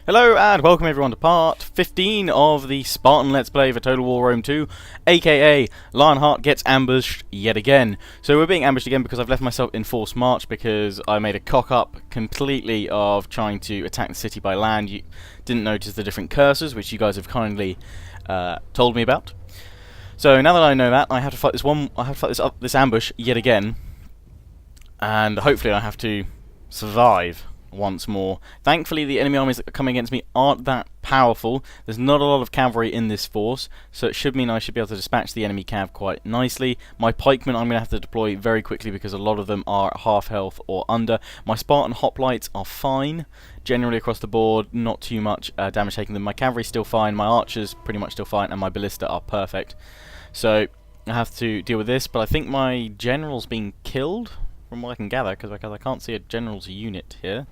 Hello and welcome everyone to part 15 of the Spartan Let's Play for Total War Rome 2, aka Lionheart gets ambushed yet again. So we're being ambushed again because I've left myself in forced march because I made a cock-up completely of trying to attack the city by land. You didn't notice the different cursors, which you guys have kindly told me about. So now that I know that, I have to fight this ambush yet again, and hopefully I have to survive once more. Thankfully the enemy armies that are coming against me aren't that powerful. There's not a lot of cavalry in this force, so it should mean I should be able to dispatch the enemy cav quite nicely. My pikemen I'm going to have to deploy very quickly because a lot of them are at half health or under. My Spartan hoplites are fine, generally across the board, not too much damage taking them. My cavalry's still fine, my archers pretty much still fine, and my ballista are perfect. So I have to deal with this, but I think my general's being killed from what I can gather, because I can't see a general's unit here,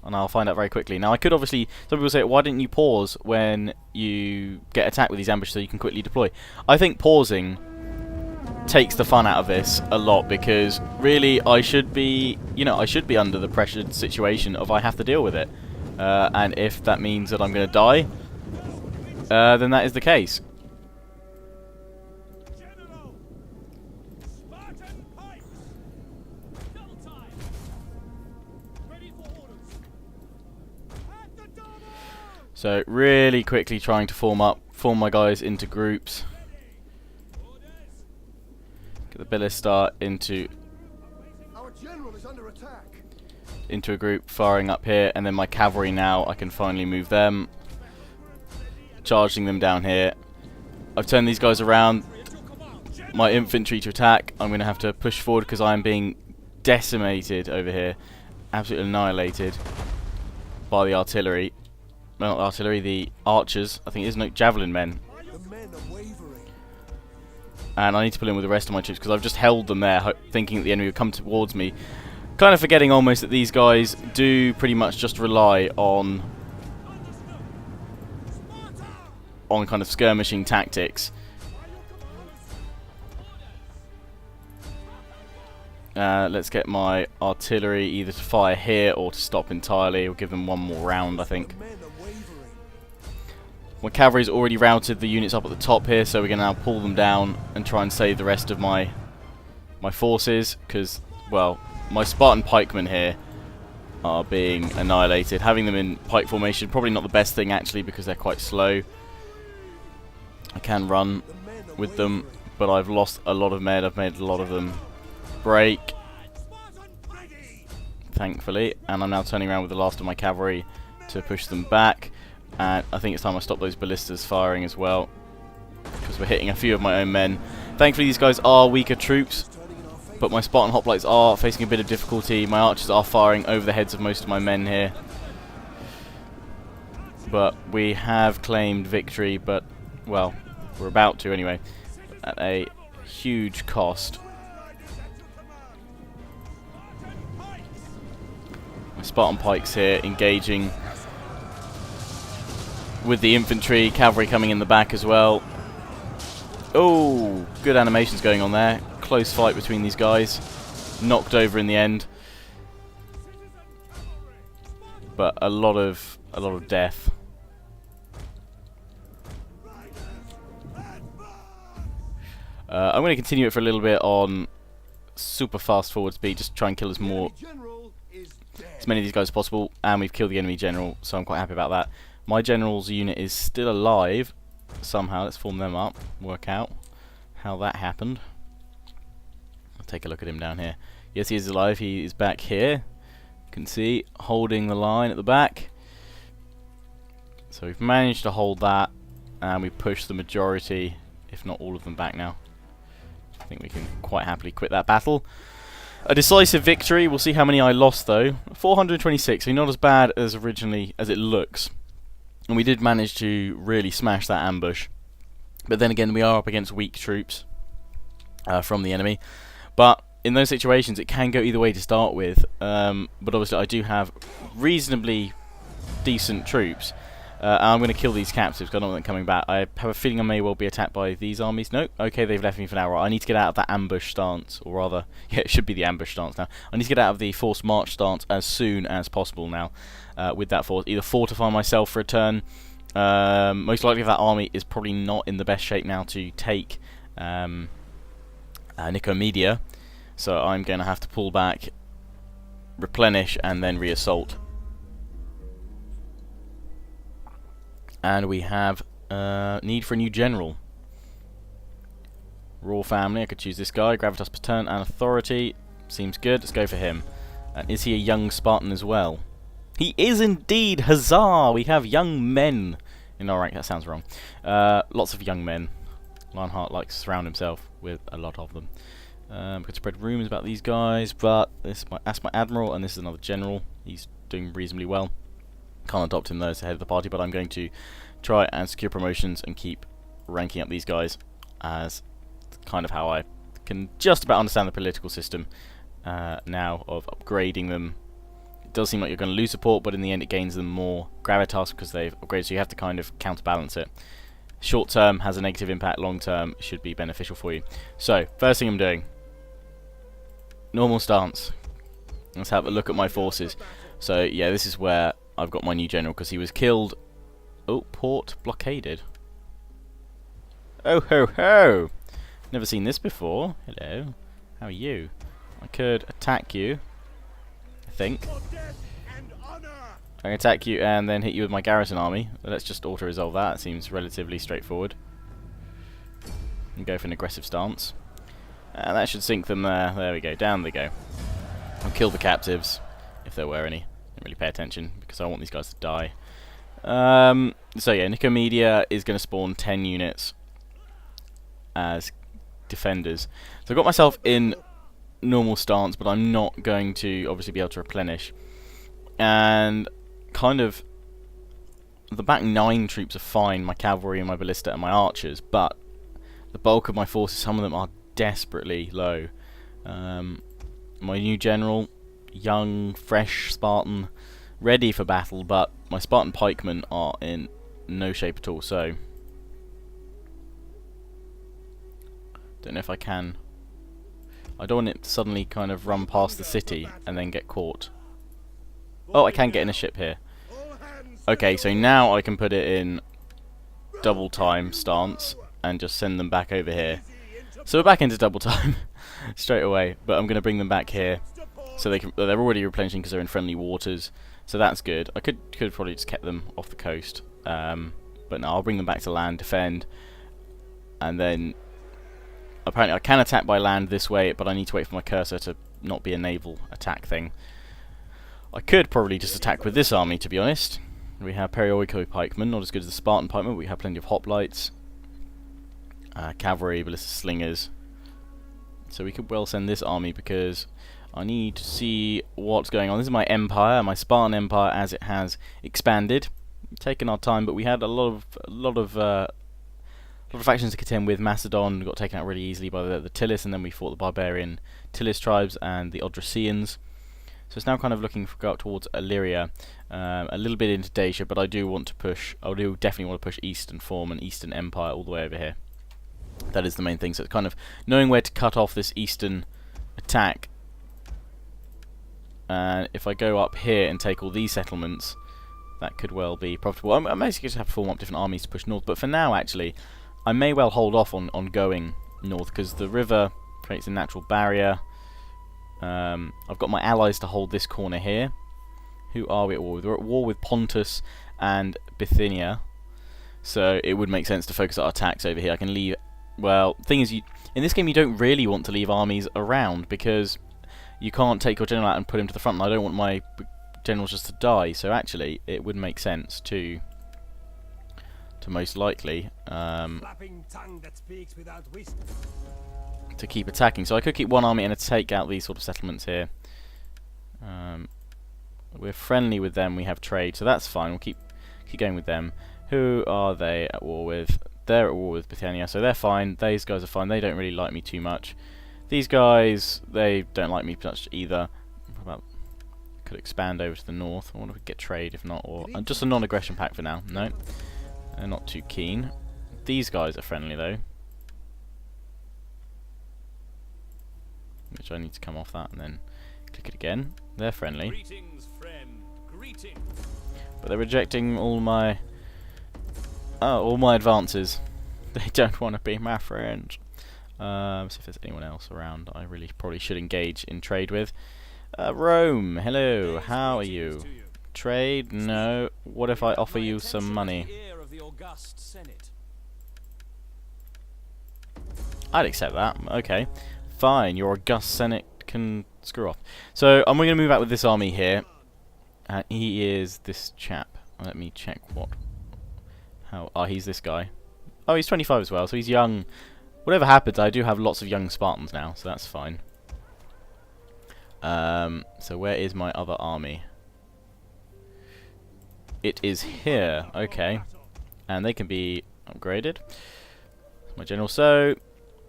and I'll find out very quickly. Now I could obviously, some people say, why didn't you pause when you get attacked with these ambushes so you can quickly deploy? I think pausing takes the fun out of this a lot, because really I should be, I should be under the pressured situation of I have to deal with it, and if that means that I'm going to die, then that is the case. So really quickly trying to form my guys into groups. Get the ballista into a group firing up here, and then my cavalry now I can finally move them, charging them down here. I've turned these guys around. My infantry to attack. I'm going to have to push forward because I am being decimated over here, absolutely annihilated by the artillery. Well, not artillery, the archers. I think it is no javelin men. And I need to pull in with the rest of my troops because I've just held them there, thinking that the enemy would come towards me. Kind of forgetting almost that these guys do pretty much just rely on kind of skirmishing tactics. Let's get my artillery either to fire here or to stop entirely. We'll give them one more round, I think. My cavalry's already routed the units up at the top here, so we're going to now pull them down and try and save the rest of my forces, because, well, my Spartan pikemen here are being annihilated. Having them in pike formation, probably not the best thing actually, because they're quite slow. I can run with them, but I've lost a lot of men. I've made a lot of them break, thankfully, and I'm now turning around with the last of my cavalry to push them back. And I think it's time I stop those ballistas firing as well, because we're hitting a few of my own men. Thankfully these guys are weaker troops, but my Spartan hoplites are facing a bit of difficulty. My archers are firing over the heads of most of my men here. But we have claimed victory, but, well, we're about to anyway, at a huge cost. My Spartan pikes here engaging with the infantry, cavalry coming in the back as well. Oh, good animations going on there. Close fight between these guys. Knocked over in the end, but a lot of death. I'm going to continue it for a little bit on super fast forward speed, just try and kill as many of these guys as possible, and we've killed the enemy general, so I'm quite happy about that. My general's unit is still alive somehow. Let's form them up, work out how that happened. I'll take a look at him down here. Yes, he is alive. He is back here. You can see, holding the line at the back. So we've managed to hold that, and we pushed the majority, if not all of them, back now. I think we can quite happily quit that battle. A decisive victory. We'll see how many I lost though. 426, so not as bad as originally as it looks. And we did manage to really smash that ambush. But then again, we are up against weak troops from the enemy. But in those situations, it can go either way to start with. But obviously, I do have reasonably decent troops. I'm going to kill these captives because I don't want them coming back. I have a feeling I may well be attacked by these armies. Nope. Okay, they've left me for now. Right, I need to get out of that ambush stance, or rather, yeah, it should be the ambush stance now. I need to get out of the forced march stance as soon as possible now. With that force, either fortify myself for a turn. Most likely, that army is probably not in the best shape now to take Nicomedia, so I'm going to have to pull back, replenish, and then reassault. And we have need for a new general. Raw family, I could choose this guy. Gravitas Patern and Authority. Seems good, let's go for him. And is he a young Spartan as well? He is indeed! Huzzah! We have young men in our rank. That sounds wrong. Lots of young men. Lionheart likes to surround himself with a lot of them. We could spread rumours about these guys, but that's my admiral, and this is another general. He's doing reasonably well. Can't adopt him though as the head of the party, but I'm going to try and secure promotions and keep ranking up these guys as kind of how I can just about understand the political system now of upgrading them. It does seem like you're going to lose support, but in the end it gains them more gravitas because they've upgraded, so you have to kind of counterbalance it. Short term has a negative impact, long term should be beneficial for you. So, first thing I'm doing, normal stance. Let's have a look at my forces. So, yeah, this is where I've got my new general because he was killed. Oh, port blockaded. Oh ho ho! Never seen this before. Hello. How are you? I could attack you, I think. I can attack you and then hit you with my garrison army. Let's just auto-resolve that. It seems relatively straightforward. And go for an aggressive stance. And that should sink them there. There we go. Down they go. I'll kill the captives, if there were any. Didn't really pay attention because I want these guys to die. So yeah, Nicomedia is going to spawn 10 units as defenders. So I've got myself in normal stance, but I'm not going to obviously be able to replenish. And kind of the back 9 troops are fine, my cavalry and my ballista and my archers, but the bulk of my forces, some of them are desperately low. My new general, young, fresh Spartan, ready for battle, but my Spartan pikemen are in no shape at all, so don't know if I can. I don't want it to suddenly kind of run past the city and then get caught. Oh, I can get in a ship here. Okay, so now I can put it in double time stance and just send them back over here. So we're back into double time straight away, but I'm going to bring them back here so they're already replenishing because they're in friendly waters. So that's good. I could probably just kept them off the coast, but no, I'll bring them back to land, defend, and then apparently I can attack by land this way, but I need to wait for my cursor to not be a naval attack thing. I could probably just attack with this army, to be honest. We have Perioiko pikemen, not as good as the Spartan pikemen, but we have plenty of hoplites, cavalry, ballista slingers. So we could well send this army because I need to see what's going on. This is my empire, my Spartan empire, as it has expanded. We've taken our time, but we had a lot of factions to contend with. Macedon got taken out really easily by the Tilis, and then we fought the barbarian Tilis tribes and the Odrysians. So it's now kind of looking to go up towards Illyria, a little bit into Dacia, but I do want to push. I do definitely want to push East and form an Eastern Empire all the way over here. That is the main thing. So it's kind of knowing where to cut off this Eastern attack. And if I go up here and take all these settlements, that could well be profitable. I basically just have to form up different armies to push north. But for now, actually, I may well hold off on going north because the river creates a natural barrier. I've got my allies to hold this corner here. Who are we at war with? We're at war with Pontus and Bithynia, so it would make sense to focus our attacks over here. I can leave. Well, thing is, in this game you don't really want to leave armies around because you can't take your general out and put him to the front, and I don't want my generals just to die. So actually, it would make sense to most likely to keep attacking. So I could keep one army and take out these sort of settlements here. We're friendly with them, we have trade, so that's fine. We'll keep going with them. Who are they at war with? They're at war with Bithynia, so they're fine. These guys are fine. They don't really like me too much. These guys, they don't like me much either. could expand over to the north. I wonder if we could get trade, if not, or just a non-aggression pact for now. No, they're not too keen. These guys are friendly though, which I need to come off that and then click it again. They're friendly. Greetings, friend. Greetings. But they're rejecting all my advances. They don't want to be my friends. See if there's anyone else around I really probably should engage in trade with. Rome, hello, how are you? Trade? No. What if I offer you some money? I'd accept that. Okay. Fine, your august senate can screw off. So I'm going to move out with this army here. He is this chap. Let me check what. He's this guy. Oh, he's 25 as well, so he's young. Whatever happens, I do have lots of young Spartans now, so that's fine. So where is my other army? It is here. Okay, and they can be upgraded. My general. So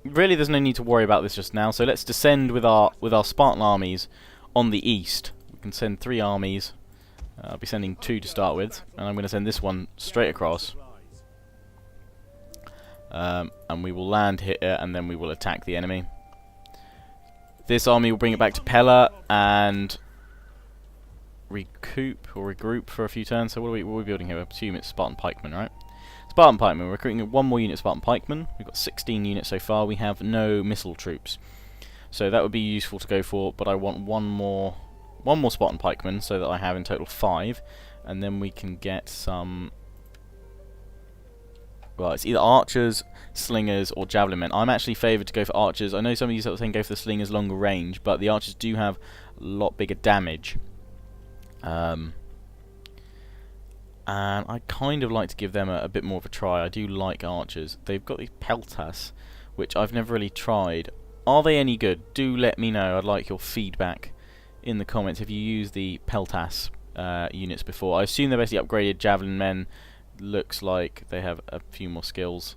really, there's no need to worry about this just now. So let's descend with our Spartan armies on the east. We can send 3 armies. I'll be sending 2 to start with, and I'm going to send this one straight across. And we will land here, and then we will attack the enemy. This army will bring it back to Pella and recoup or regroup for a few turns. So what are we building here? I assume it's Spartan pikemen, right? Spartan pikemen. We're recruiting 1 more unit of Spartan pikemen. We've got 16 units so far. We have no missile troops, so that would be useful to go for. But I want one more Spartan pikeman, so that I have in total 5, and then we can get some. Well, it's either archers, slingers, or javelin men. I'm actually favoured to go for archers. I know some of you sort of saying go for the slingers longer range, but the archers do have a lot bigger damage. And I kind of like to give them a bit more of a try. I do like archers. They've got these peltas, which I've never really tried. Are they any good? Do let me know. I'd like your feedback in the comments. Have you used the peltas units before? I assume they're basically upgraded javelin men. Looks like they have a few more skills,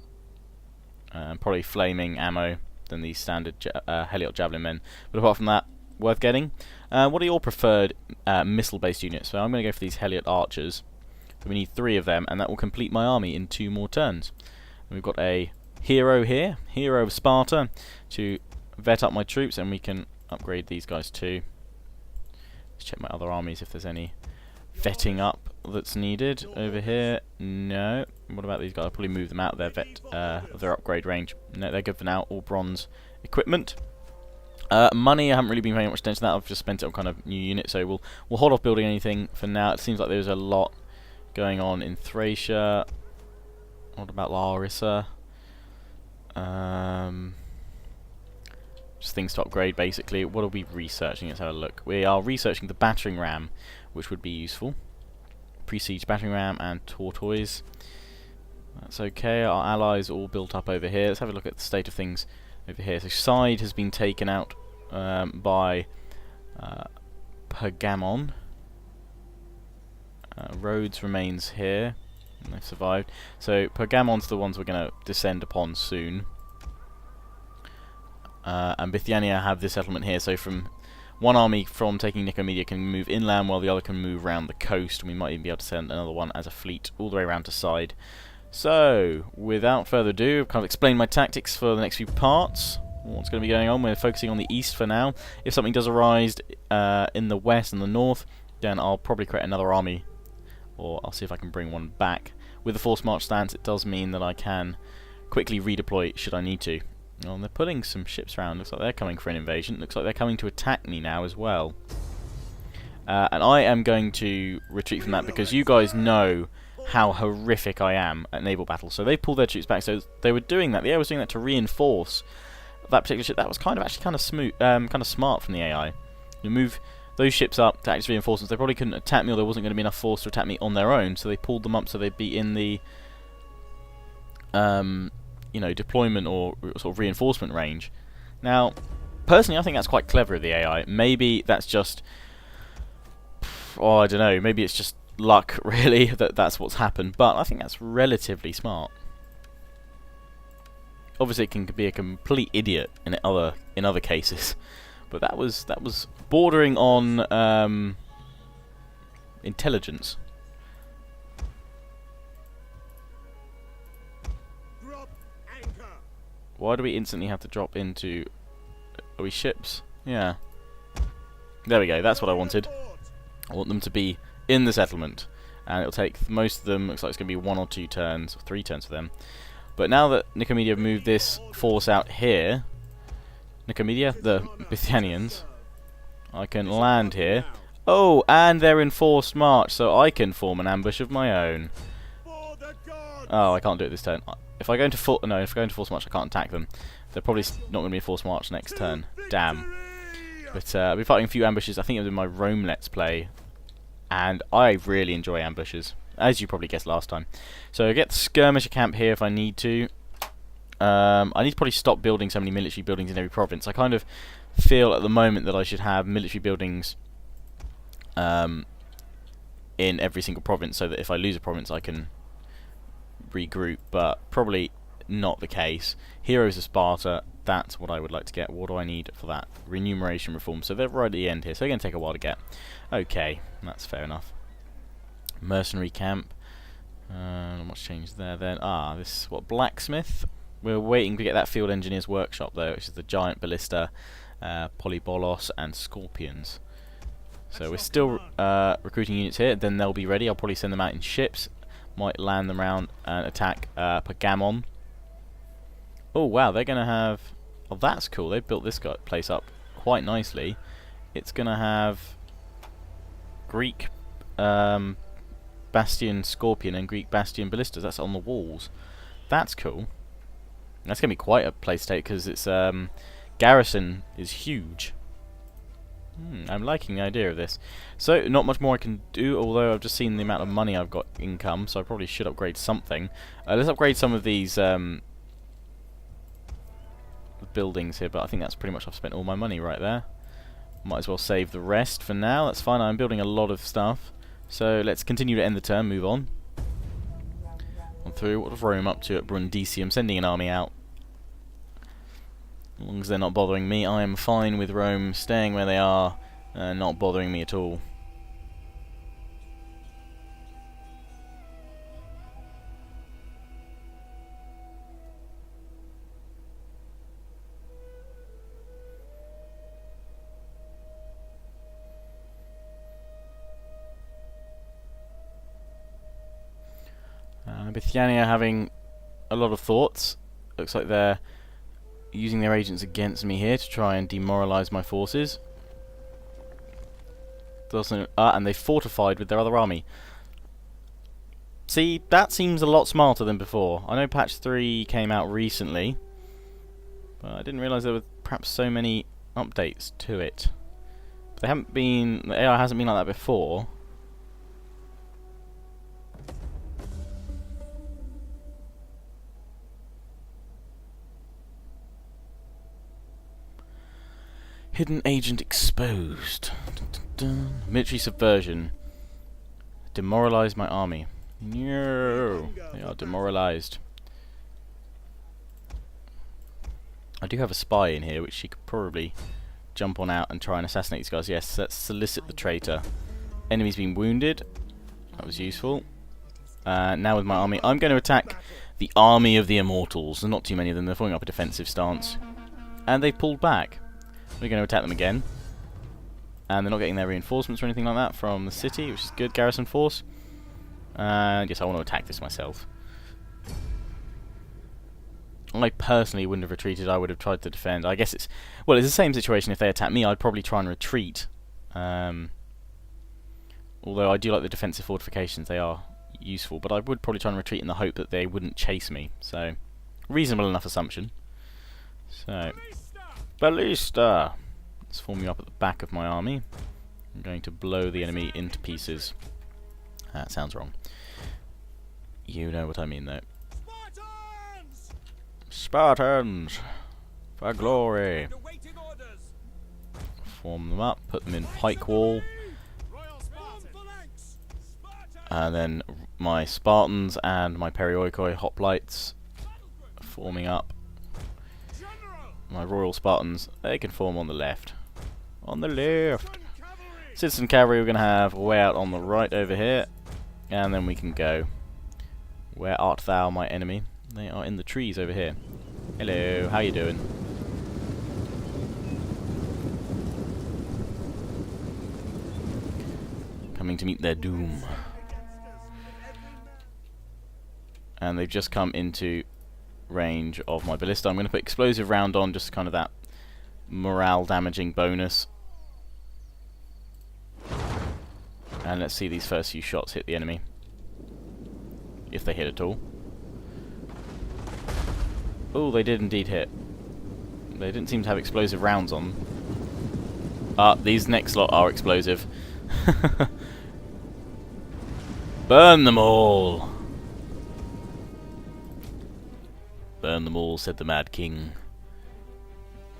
probably flaming ammo than the standard Heliot javelin men. But apart from that, worth getting. What are your preferred missile-based units? So I'm going to go for these Heliot archers. So we need 3 of them, and that will complete my army in 2 more turns. And we've got a hero here, hero of Sparta, to vet up my troops, and we can upgrade these guys too. Let's check my other armies if there's any vetting up that's needed over here. No. What about these guys? I'll probably move them out of their upgrade range. No, they're good for now. All bronze equipment. Money, I haven't really been paying much attention to that. I've just spent it on kind of new units, so we'll hold off building anything for now. It seems like there's a lot going on in Thracia. What about Larissa? Just things to upgrade, basically. What are we researching? Let's have a look. We are researching the battering ram, which would be useful. Pre-siege battering ram and tortoise. That's okay. Our allies are all built up over here. Let's have a look at the state of things over here. So Side has been taken out by Pergamon. Rhodes remains here. And they've survived. So Pergamon's the ones we're going to descend upon soon. And Bithynia have this settlement here. So from one army from taking Nicomedia can move inland, while the other can move around the coast. And we might even be able to send another one as a fleet all the way around to Side. So, without further ado, I've kind of explained my tactics for the next few parts. What's going to be going on? We're focusing on the east for now. If something does arise in the west and the north, then I'll probably create another army, or I'll see if I can bring one back. With the forced march stance, it does mean that I can quickly redeploy should I need to. Well, they're pulling some ships around. Looks like they're coming for an invasion. Looks like they're coming to attack me now as well. And I am going to retreat from that because you guys know how horrific I am at naval battle. So they pulled their troops back. So they were doing that. The AI was doing that to reinforce that particular ship. That was kind of smooth, kind of smart from the AI. You move those ships up to act as reinforcements. They probably couldn't attack me, or there wasn't going to be enough force to attack me on their own. So they pulled them up so they'd be in the you know, deployment or sort of reinforcement range. Now, personally, I think that's quite clever of the AI. Maybe that's just, oh, I don't know. Maybe it's just luck, really, that's what's happened. But I think that's relatively smart. Obviously, it can be a complete idiot in other cases, but that was bordering on intelligence. Drop anchor. Why do we instantly have to drop into... Are we ships? Yeah. There we go, that's what I wanted. I want them to be in the settlement. And it'll take most of them, looks like it's going to be 1 or 2 turns, or 3 turns for them. But now that Nicomedia moved this force out here, Nicomedia, the Bithynians, I can land here. Oh, and they're in forced march, so I can form an ambush of my own. Oh, I can't do it this turn. If I go into forced march, I can't attack them. They're probably not going to be in forced march next turn. Damn. But I'll be fighting a few ambushes. I think it was in my Rome Let's Play, and I really enjoy ambushes, as you probably guessed last time. So I get the skirmisher camp here if I need to. I need to probably stop building so many military buildings in every province. I kind of feel at the moment that I should have military buildings in every single province, so that if I lose a province I can regroup, but probably not the case. Heroes of Sparta, that's what I would like to get. What do I need for that? Remuneration reform. So they're right at the end here, so they're going to take a while to get. Okay, that's fair enough. Mercenary camp. Not much change there then. Ah, this is what, blacksmith? We're waiting to get that field engineer's workshop though, which is the giant ballista, polybolos and scorpions. So we're still recruiting units here. Then they'll be ready. I'll probably send them out in ships. Might land them around and attack Pergamon. Oh wow, they're going to have... Oh, that's cool. They've built this place up quite nicely. It's going to have Greek Bastion Scorpion and Greek Bastion Ballistas. That's on the walls. That's cool. That's going to be quite a place to take, because its garrison is huge. I'm liking the idea of this. So, not much more I can do, although I've just seen the amount of money I've got income, so I probably should upgrade something. Let's upgrade some of these buildings here, but I think that's pretty much I've spent all my money right there. Might as well save the rest for now. That's fine. I'm building a lot of stuff. So let's continue to end the turn. Move on. On through. What is Rome up to at Brundisium? Sending an army out. As long as they're not bothering me, I am fine with Rome staying where they are and not bothering me at all. Bithynia having a lot of thoughts. Looks like they're using their agents against me here to try and demoralise my forces. And they fortified with their other army. See, that seems a lot smarter than before. I know patch 3 came out recently, but I didn't realise there were perhaps so many updates to it. But they haven't been... The AI hasn't been like that before. Hidden agent exposed. Dun, dun, dun. Military subversion. Demoralize my army. No, they are demoralized. I do have a spy in here, which she could probably jump on out and try and assassinate these guys. Yes, let's solicit the traitor. Enemy's been wounded. That was useful. Now with my army, I'm going to attack the army of the Immortals. There's not too many of them. They're falling up a defensive stance. And they pulled back. We're going to attack them again. And they're not getting their reinforcements or anything like that from the city, which is good. Garrison force. And yes, I want to attack this myself. I personally wouldn't have retreated. I would have tried to defend. I guess it's... Well, it's the same situation. If they attack me, I'd probably try and retreat. Although I do like the defensive fortifications. They are useful. But I would probably try and retreat in the hope that they wouldn't chase me. So, reasonable enough assumption. So... Ballista! Let's form you up at the back of my army. I'm going to blow the enemy into pieces. That sounds wrong. You know what I mean, though. Spartans! Spartans! For glory! Form them up, put them in pike wall. And then my Spartans and my Perioikoi hoplites forming up. My Royal Spartans, they can form on the left. On the left! Citizen cavalry we're going to have way out on the right over here, and then we can go. Where art thou, my enemy? They are in the trees over here. Hello, how you doing? Coming to meet their doom. And they've just come into range of my ballista. I'm going to put explosive round on, just kind of that morale damaging bonus. And let's see these first few shots hit the enemy. If they hit at all. Oh, they did indeed hit. They didn't seem to have explosive rounds on. These next lot are explosive. Burn them all! Burn them all, said the Mad King.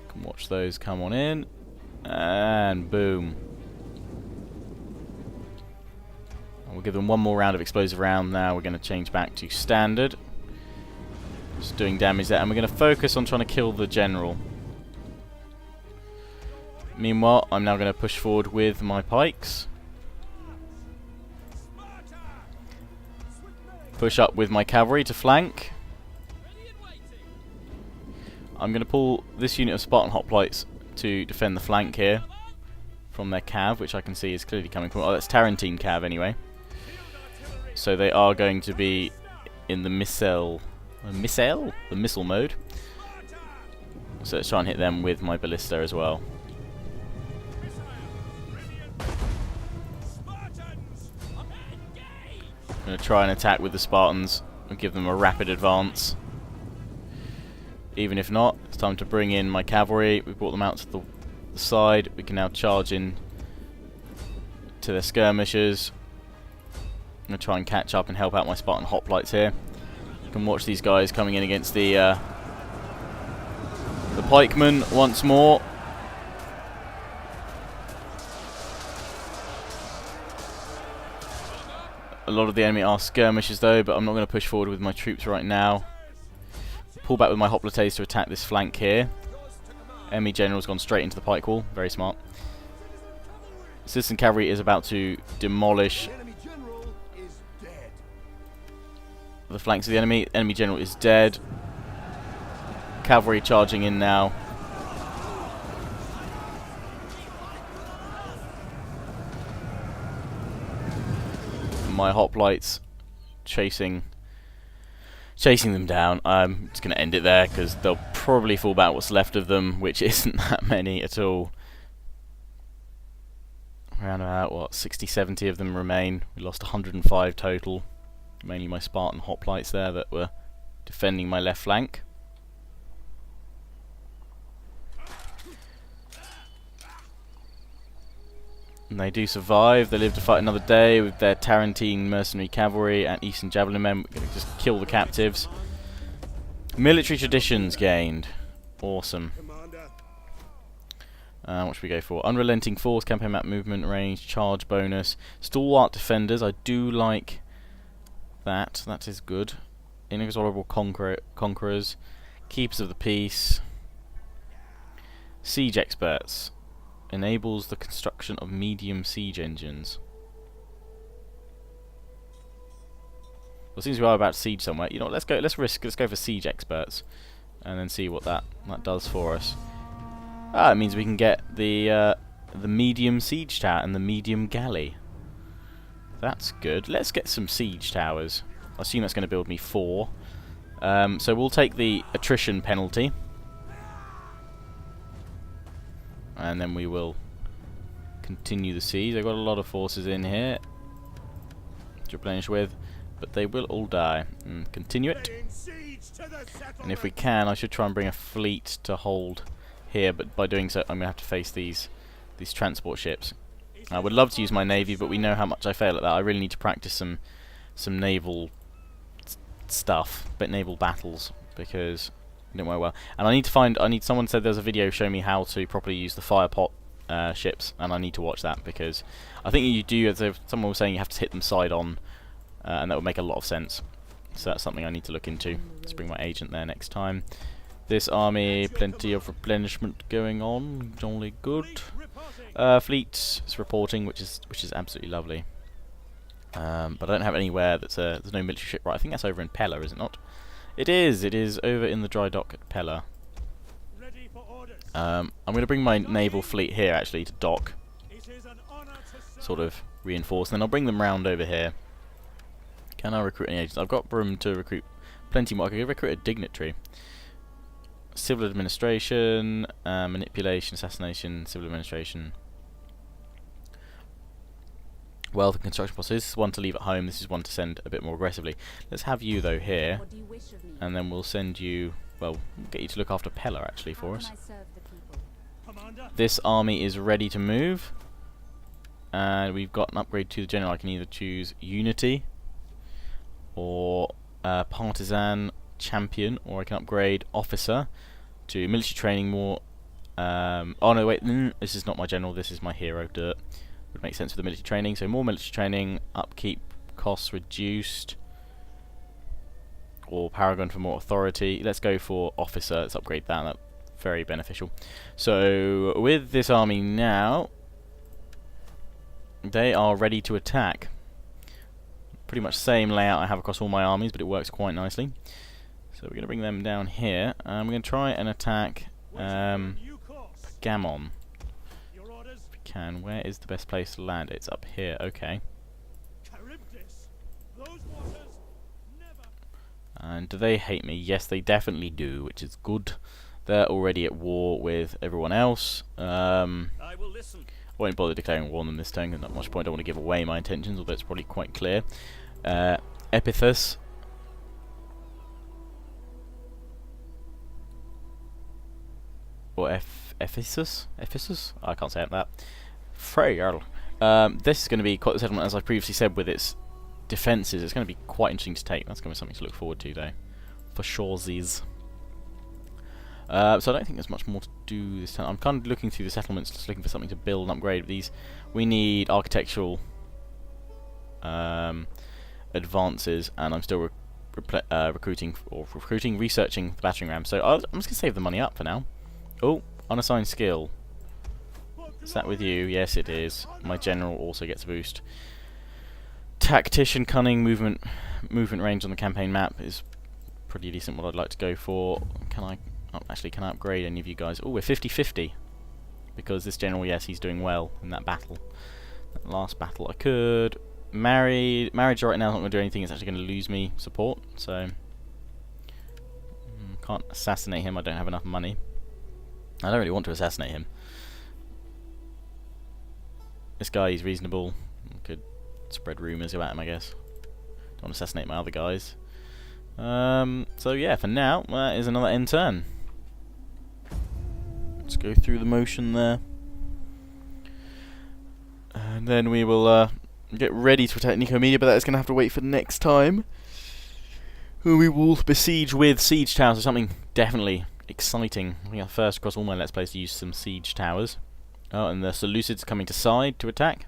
Can watch those come on in. And boom. We'll give them one more round of explosive round now. We're going to change back to standard. Just doing damage there. And we're going to focus on trying to kill the general. Meanwhile, I'm now going to push forward with my pikes. Push up with my cavalry to flank. I'm going to pull this unit of Spartan hoplites to defend the flank here from their cav, which I can see is clearly coming from... Oh, that's Tarantine cav anyway. So they are going to be in the missile mode. So let's try and hit them with my ballista as well. I'm going to try and attack with the Spartans and give them a rapid advance. Even if not, it's time to bring in my cavalry. We've brought them out to the side. We can now charge in to their skirmishers. I'm going to try and catch up and help out my Spartan hoplites here. You can watch these guys coming in against the pikemen once more. A lot of the enemy are skirmishers though, but I'm not going to push forward with my troops right now. Pull back with my hoplites to attack this flank here. Enemy general's gone straight into the pike wall. Very smart. Citizen cavalry is about to demolish the flanks of the enemy. Enemy general is dead. Cavalry charging in now. My hoplites chasing them down. I'm just going to end it there because they'll probably fall back what's left of them, which isn't that many at all. Around about, what, 60, 70 of them remain. We lost 105 total. Mainly my Spartan hoplites there that were defending my left flank. And they do survive. They live to fight another day with their Tarantine mercenary cavalry and Eastern Javelin men. We're going to just kill the captives. Military traditions gained. Awesome. What should we go for? Unrelenting force, campaign map movement range, charge bonus. Stalwart defenders. I do like that. That is good. Inexorable conquerors. Keepers of the peace. Siege experts. Enables the construction of medium siege engines. Well, since we are about to siege somewhere, you know, let's go for siege experts, and then see what that does for us. It means we can get the medium siege tower and the medium galley. That's good. Let's get some siege towers. I assume that's going to build me 4. So we'll take the attrition penalty. And then we will continue the siege. They've got a lot of forces in here to replenish with, but they will all die. And continue it. And if we can, I should try and bring a fleet to hold here, but by doing so I'm going to have to face these transport ships. I would love to use my navy, but we know how much I fail at that. I really need to practice some naval stuff, but naval battles, because didn't work well. And someone said there's a video showing me how to properly use the fire pot ships, and I need to watch that, because I think you do, as someone was saying, you have to hit them side on, and that would make a lot of sense. So that's something I need to look into. Let's bring my agent there next time. This army, plenty of replenishment going on, jolly good. Fleet is reporting, which is absolutely lovely. But I don't have anywhere that's there's no military ship. Right, I think that's over in Pella, is it not? It is. It is over in the dry dock at Pella. Ready for orders. I'm going to bring my naval fleet here actually to dock, It is an honor to serve. sort of reinforce, and then I'll bring them round over here. Can I recruit any agents? I've got room to recruit plenty more. I could recruit a dignitary. Civil administration, manipulation, assassination, civil administration, wealth and construction policy. This is one to leave at home. This is one to send a bit more aggressively. Let's have you though here, What do you wish of me? and then we'll send you. Well, we'll get you to look after Pella actually How for can us. I serve the people? Commander. This army is ready to move, and we've got an upgrade to the general. I can either choose unity or partisan champion, or I can upgrade officer to military training more. Oh no, wait, this is not my general. This is my hero. Dirt would make sense for the military training. So more military training, upkeep costs reduced, or paragon for more authority. Let's go for officer. Let's upgrade that. That's very beneficial. So with this army now, they are ready to attack. Pretty much same layout I have across all my armies, but it works quite nicely. So we're going to bring them down here, and we're going to try and attack New course. Gamon. Your orders. If we can. Where is the best place to land? It's up here. Okay. Charybdis. Those waters never. And do they hate me? Yes, they definitely do, which is good. They're already at war with everyone else. I will listen. I won't bother declaring war on them this turn. There's not much point. I don't want to give away my intentions, although it's probably quite clear. Epithus. Or Ephesus? Ephesus? I can't say that. Freyr. This is going to be quite the settlement, as I previously said, with its defences. It's going to be quite interesting to take. That's going to be something to look forward to, though. For surezies. So I don't think there's much more to do this time. I'm kind of looking through the settlements, just looking for something to build and upgrade. These, we need architectural advances, and I'm still researching the battering ram. So I'm just going to save the money up for now. Oh, unassigned skill. Is that with you? Yes, it is. My general also gets a boost. Tactician, cunning, movement range on the campaign map is pretty decent. What I'd like to go for. Can I? Oh, actually, can I upgrade any of you guys? Oh, we're 50-50 because this general, yes, he's doing well in that battle. That last battle, I could marriage right now is not going to do anything. It's actually going to lose me support, so can't assassinate him. I don't have enough money. I don't really want to assassinate him. This guy, he's reasonable. I could spread rumours about him, I guess. Don't want to assassinate my other guys. So yeah, for now, that is another end turn. Let's go through the motion there. And then we will get ready to attack Nicomedia, but that is going to have to wait for next time. We will besiege with siege towers, or something definitely exciting. I think I'm first across all my Let's Plays to use some siege towers. Oh, and the Seleucids coming to side to attack.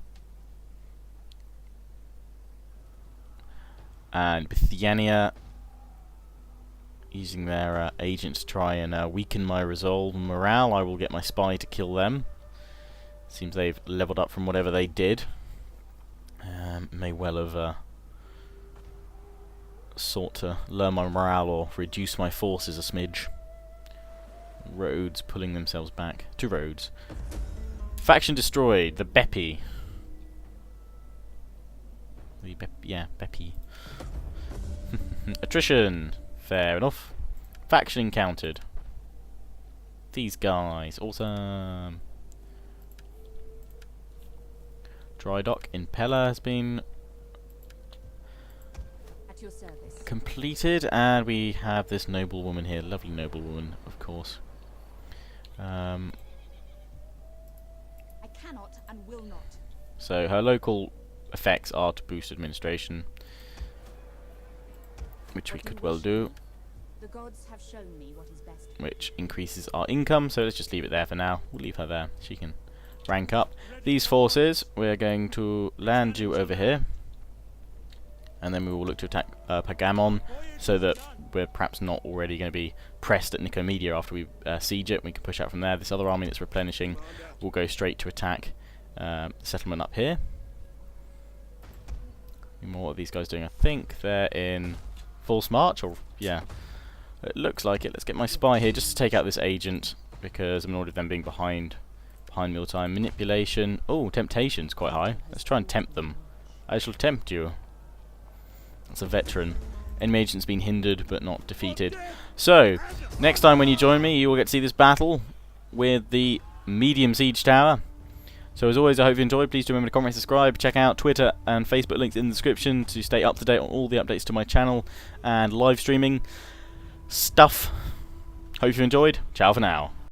And Bithynia using their agent to try and weaken my resolve and morale. I will get my spy to kill them. Seems they've leveled up from whatever they did. May well have sought to lower my morale or reduce my forces a smidge. Rhodes pulling themselves back. 2 Rhodes. Faction destroyed. The Bepi. Bepi. Attrition. Fair enough. Faction encountered. These guys. Awesome. Dry dock in Pella has been At your service. completed, and we have this noble woman here. Lovely noble woman, of course. I cannot and will not. So her local effects are to boost administration, which we could well do, The gods have shown me what is best. which increases our income, so let's just leave it there for now. We'll leave her there. She can rank up. These forces, we're going to land you over here. and then we will look to attack Pergamon, so that we're perhaps not already going to be pressed at Nicomedia after we siege it. We can push out from there. This other army that's replenishing will go straight to attack the settlement up here. What are these guys doing? I think they're in false march, or yeah, it looks like it. Let's get my spy here just to take out this agent, because I'm in order of them being behind mealtime. Manipulation. Oh, temptation's quite high. Let's try and tempt them. I shall tempt you. That's a veteran. Enemy agent's been hindered but not defeated. So, next time when you join me, you will get to see this battle with the medium siege tower. So as always, I hope you enjoyed. Please do remember to comment, subscribe, check out Twitter and Facebook links in the description to stay up to date on all the updates to my channel and live streaming stuff. Hope you enjoyed. Ciao for now.